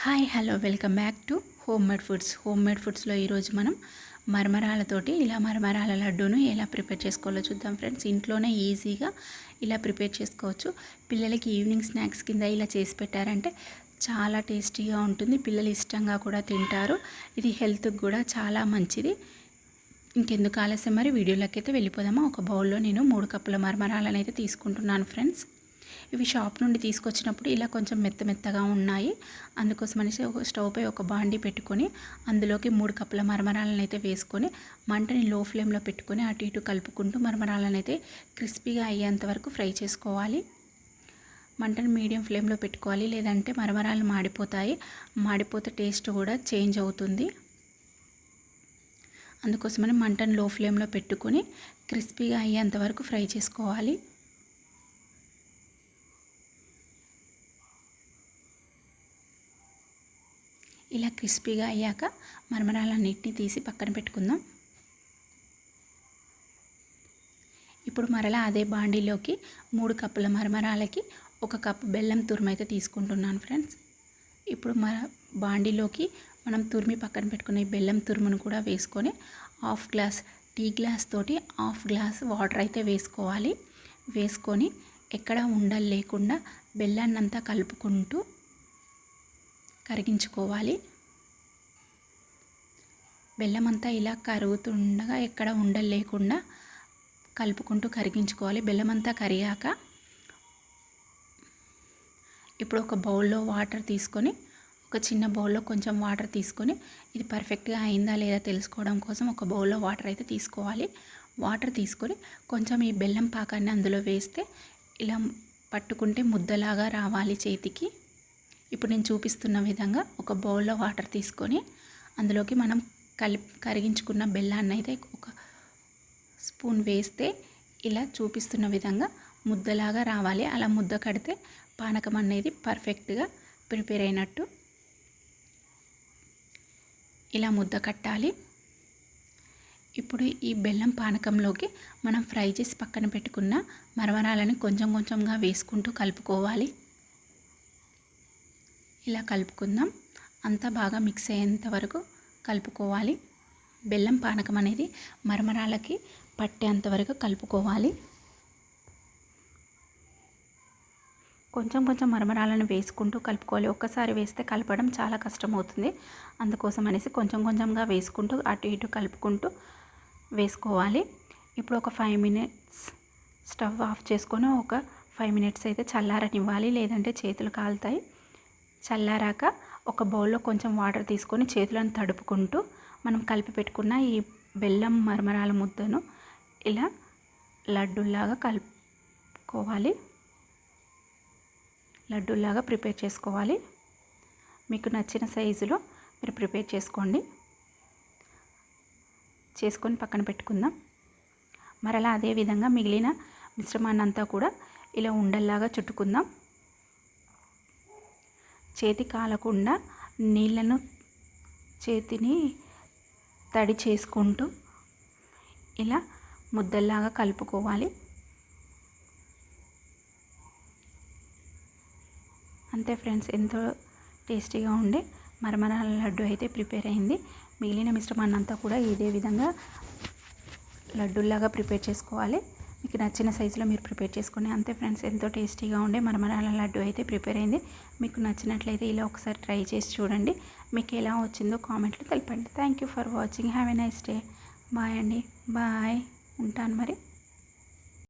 Hi hello welcome back to home made ఫుడ్స్లో ఈరోజు మనం మరమరాలతోటి ఇలా మరమరాల లడ్డూను ఎలా ప్రిపేర్ చేసుకోవాలో చూద్దాం ఫ్రెండ్స్. ఇంట్లోనే ఈజీగా ఇలా ప్రిపేర్ చేసుకోవచ్చు. పిల్లలకి ఈవినింగ్ స్నాక్స్ కింద ఇలా చేసి పెట్టారంటే చాలా టేస్టీగా ఉంటుంది. పిల్లలు ఇష్టంగా కూడా తింటారు. ఇది హెల్త్కి కూడా చాలా మంచిది. ఇంకెందుకు ఆలస్యం, మరి వీడియోలోకి అయితే వెళ్ళిపోదామా. ఒక బౌల్లో నేను 3 కప్పుల మరమరాలను అయితే తీసుకుంటున్నాను ఫ్రెండ్స్. ఇవి షాప్ నుండి తీసుకొచ్చినప్పుడు ఇలా కొంచెం మెత్తగా ఉన్నాయి. అందుకోసం అనేసి స్టవ్ పై ఒక బాండి పెట్టుకొని అందులోకి 3 కప్పుల మరమరాలను అయితే వేసుకొని మంటని లో ఫ్లేమ్లో పెట్టుకొని అటు ఇటు కలుపుకుంటూ మరమరాలను అయితే క్రిస్పీగా అయ్యేంత వరకు ఫ్రై చేసుకోవాలి. మంటని మీడియం ఫ్లేమ్లో పెట్టుకోవాలి, లేదంటే మరమరాలు మాడిపోతాయి. మాడిపోతే టేస్ట్ కూడా చేంజ్ అవుతుంది. అందుకోసమని మంటని లో ఫ్లేమ్లో పెట్టుకొని క్రిస్పీగా అయ్యేంత వరకు ఫ్రై చేసుకోవాలి. ఇలా క్రిస్పీగా అయ్యాక మరమరాలన్నిటిని తీసి పక్కన పెట్టుకుందాం. ఇప్పుడు మరలా అదే బాండీలోకి 3 కప్పుల మరమరాలకి 1 కప్పు బెల్లం తురుమైతే తీసుకుంటున్నాను ఫ్రెండ్స్. ఇప్పుడు బాండీలోకి మనం తురిమి పక్కన పెట్టుకున్న ఈ బెల్లం తురుమును కూడా వేసుకొని హాఫ్ గ్లాస్ టీ గ్లాస్ తోటి హాఫ్ గ్లాస్ వాటర్ అయితే వేసుకోవాలి. వేసుకొని ఎక్కడ ఉండలు లేకుండా బెల్లాన్ని అంతా కలుపుకుంటూ కరిగించుకోవాలి. బెల్లం అంతా ఇలా కరుగుతుండగా ఎక్కడ ఉండలు లేకుండా కలుపుకుంటూ కరిగించుకోవాలి. బెల్లం అంతా కరిగాక ఇప్పుడు ఒక బౌల్లో వాటర్ తీసుకొని, ఒక చిన్న బౌల్లో కొంచెం వాటర్ తీసుకొని ఇది పర్ఫెక్ట్గా అయిందా లేదా తెలుసుకోవడం కోసం ఒక బౌల్లో వాటర్ అయితే తీసుకోవాలి. వాటర్ తీసుకొని కొంచెం ఈ బెల్లం పాకాన్ని అందులో వేస్తే ఇలా పట్టుకుంటే ముద్దలాగా రావాలి చేతికి. ఇప్పుడు నేను చూపిస్తున్న విధంగా ఒక బౌల్లో వాటర్ తీసుకొని అందులోకి మనం కరిగించుకున్న బెల్లాన్ని అయితే ఒక స్పూన్ వేస్తే ఇలా చూపిస్తున్న విధంగా ముద్దలాగా రావాలి. అలా ముద్ద కడితే పానకం అనేది పర్ఫెక్ట్గా ప్రిపేర్ అయినట్టు. ఇలా ముద్ద కట్టాలి. ఇప్పుడు ఈ బెల్లం పానకంలోకి మనం ఫ్రై చేసి పక్కన పెట్టుకున్న మరమరాలని కొంచెం కొంచెంగా వేసుకుంటూ కలుపుకోవాలి. ఇలా కలుపుకుందాం. అంతా బాగా మిక్స్ అయ్యేంత వరకు కలుపుకోవాలి. బెల్లం పానకం అనేది మరమరాలకి పట్టేంత వరకు కలుపుకోవాలి. కొంచెం కొంచెం మరమరాలను వేసుకుంటూ కలుపుకోవాలి. ఒక్కసారి వేస్తే కలపడం చాలా కష్టమవుతుంది. అందుకోసం అనేసి కొంచెం కొంచెంగా వేసుకుంటూ అటు ఇటు కలుపుకుంటూ వేసుకోవాలి. ఇప్పుడు ఒక 5 మినిట్స్ స్టవ్ ఆఫ్ చేసుకొని ఒక 5 మినిట్స్ అయితే చల్లారనివ్వాలి, లేదంటే చేతులు కాలుతాయి. చల్లారాక ఒక బౌల్లో కొంచెం వాటర్ తీసుకొని చేతులను తడుపుకుంటూ మనం కలిపి పెట్టుకున్న ఈ బెల్లం మరమరాల ముద్దను ఇలా లడ్డూలాగా కలుపుకోవాలి. లడ్డూలాగా ప్రిపేర్ చేసుకోవాలి. మీకు నచ్చిన సైజులో మీరు ప్రిపేర్ చేసుకోండి. చేసుకొని పక్కన పెట్టుకుందాం. మరలా అదే విధంగా మిగిలిన మిశ్రమాన్ని అంతా కూడా ఇలా ఉండల్లాగా చుట్టుకుందాం. చేతి కాలకుండా నీళ్ళను చేతిని తడి చేసుకుంటూ ఇలా ముద్దల్లాగా కలుపుకోవాలి. అంతే ఫ్రెండ్స్, ఎంతో టేస్టీగా ఉండే మరమరాల లడ్డు అయితే ప్రిపేర్ అయింది. మిగిలిన మిశ్రమాన్ని అంతా కూడా ఇదే విధంగా లడ్డూలాగా ప్రిపేర్ చేసుకోవాలి. మీకు నచ్చిన సైజులో మీరు ప్రిపేర్ చేసుకుని. అంతే ఫ్రెండ్స్, ఎంతో టేస్టీగా ఉండే మరమరాల లడ్డు అయితే ప్రిపేర్ అయింది. మీకు నచ్చినట్లయితే ఇలా ఒకసారి ట్రై చేసి చూడండి. మీకు ఎలా వచ్చిందో కామెంట్లో తెలపండి. Thank you for watching. Have a nice day. Bye అండి. బాయ్. ఉంటాను మరి.